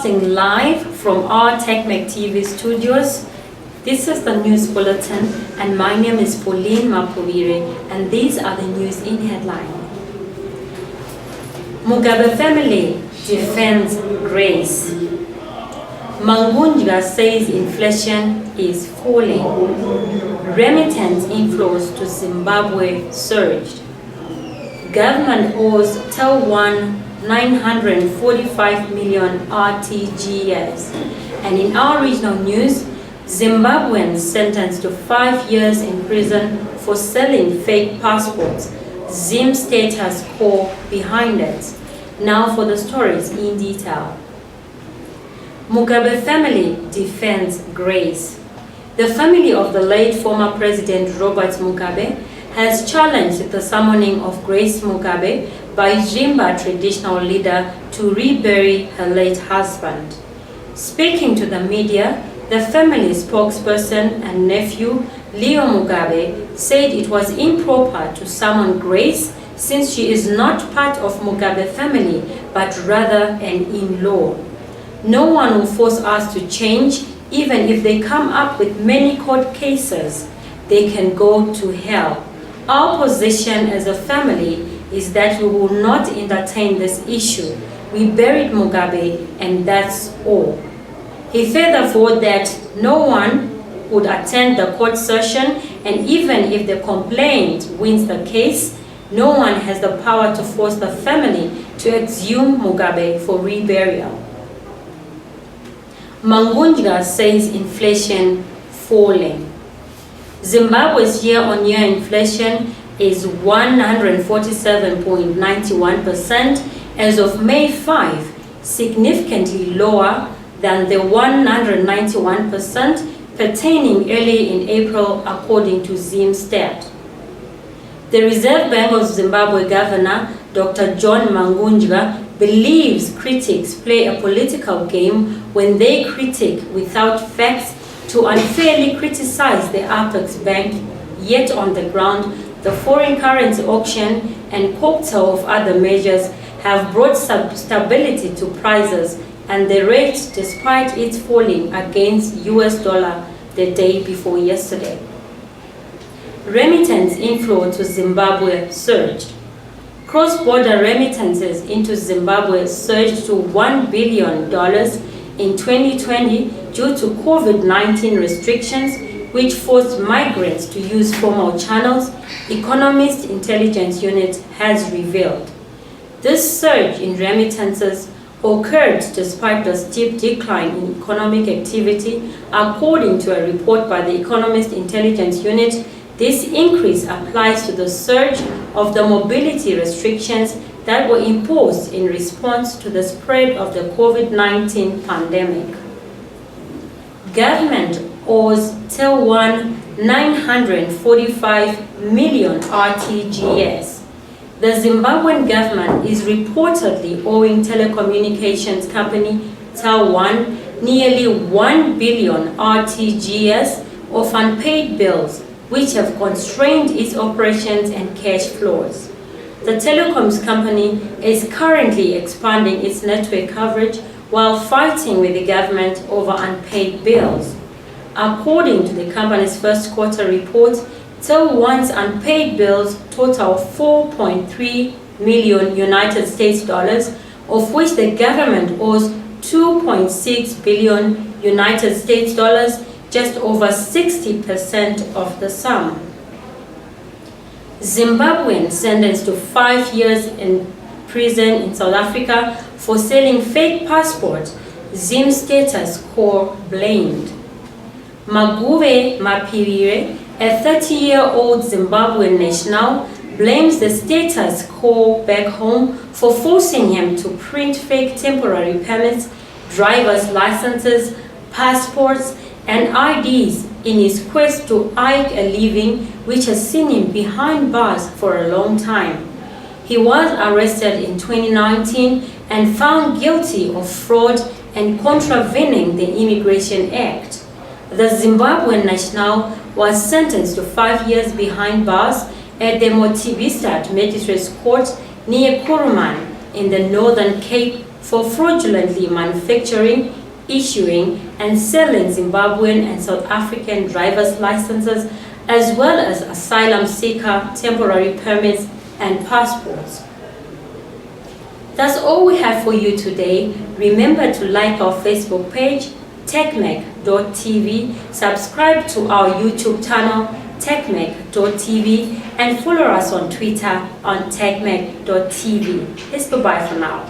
Broadcasting live from our TechMec TV studios. This is the news bulletin, and my name is Pauline Mapuvire, and these are the news in headline. Mugabe family defends grace. Mangudya says inflation is falling. Remittance inflows to Zimbabwe surged. Government owes Taiwan 945 million RTGS. And in our regional news, Zimbabweans sentenced to 5 years in prison for selling fake passports. Zim state has core behind it. Now for the stories in detail. Mugabe family defends grace. The family of the late former President Robert Mugabe has challenged the summoning of Grace Mugabe by Zimba traditional leader to rebury her late husband. Speaking to the media, the family spokesperson and nephew, Leo Mugabe, said it was improper to summon Grace since she is not part of Mugabe family, but rather an in-law. No one will force us to change, even if they come up with many court cases. They can go to hell. Our position as a family is that we will not entertain this issue. We buried Mugabe, and that's all. He further vowed that no one would attend the court session, and even if the complainant wins the case, no one has the power to force the family to exhume Mugabe for reburial. Mangudya says inflation falling. Zimbabwe's year-on-year inflation is 147.91% as of May 5, significantly lower than the 191% pertaining early in April, according to Zimstat. The Reserve Bank of Zimbabwe Governor, Dr. John Mangudya, believes critics play a political game when they critique without facts to unfairly criticize the Apex Bank, yet on the ground, the foreign currency auction and cocktail of other measures have brought stability to prices and the rate despite it falling against US dollar the day before yesterday. Remittance inflow to Zimbabwe surged. Cross-border remittances into Zimbabwe surged to $1 billion in 2020 due to COVID-19 restrictions, which forced migrants to use formal channels, Economist Intelligence Unit has revealed. This surge in remittances occurred despite the steep decline in economic activity, according to a report by the Economist Intelligence Unit. This increase applies to the surge of the mobility restrictions that were imposed in response to the spread of the COVID-19 pandemic. Government owes Taiwan 945 million RTGS. The Zimbabwean government is reportedly owing telecommunications company Taiwan nearly 1 billion RTGS of unpaid bills, which have constrained its operations and cash flows. The telecoms company is currently expanding its network coverage while fighting with the government over unpaid bills. According to the company's first quarter report, Taiwan's unpaid bills total 4.3 million United States dollars, of which the government owes 2.6 billion United States dollars, just over 60% of the sum. Zimbabwean sentenced to 5 years in prison in South Africa for selling fake passports, Zim status quo blamed. Mugabe Mapivire, a 30-year-old Zimbabwean national, blames the status quo back home for forcing him to print fake temporary permits, driver's licenses, passports, and IDs in his quest to eke a living, which has seen him behind bars for a long time. He was arrested in 2019 and found guilty of fraud and contravening the Immigration Act. The Zimbabwean national was sentenced to 5 years behind bars at the Motivistat Magistrates Court near Kuruman in the Northern Cape for fraudulently manufacturing, issuing, and selling Zimbabwean and South African driver's licenses, as well as asylum seeker temporary permits and passports. That's all we have for you today. Remember to like our Facebook page, techmec.tv, subscribe to our YouTube channel, techmec.tv, and follow us on Twitter on techmec.tv. It's goodbye for now.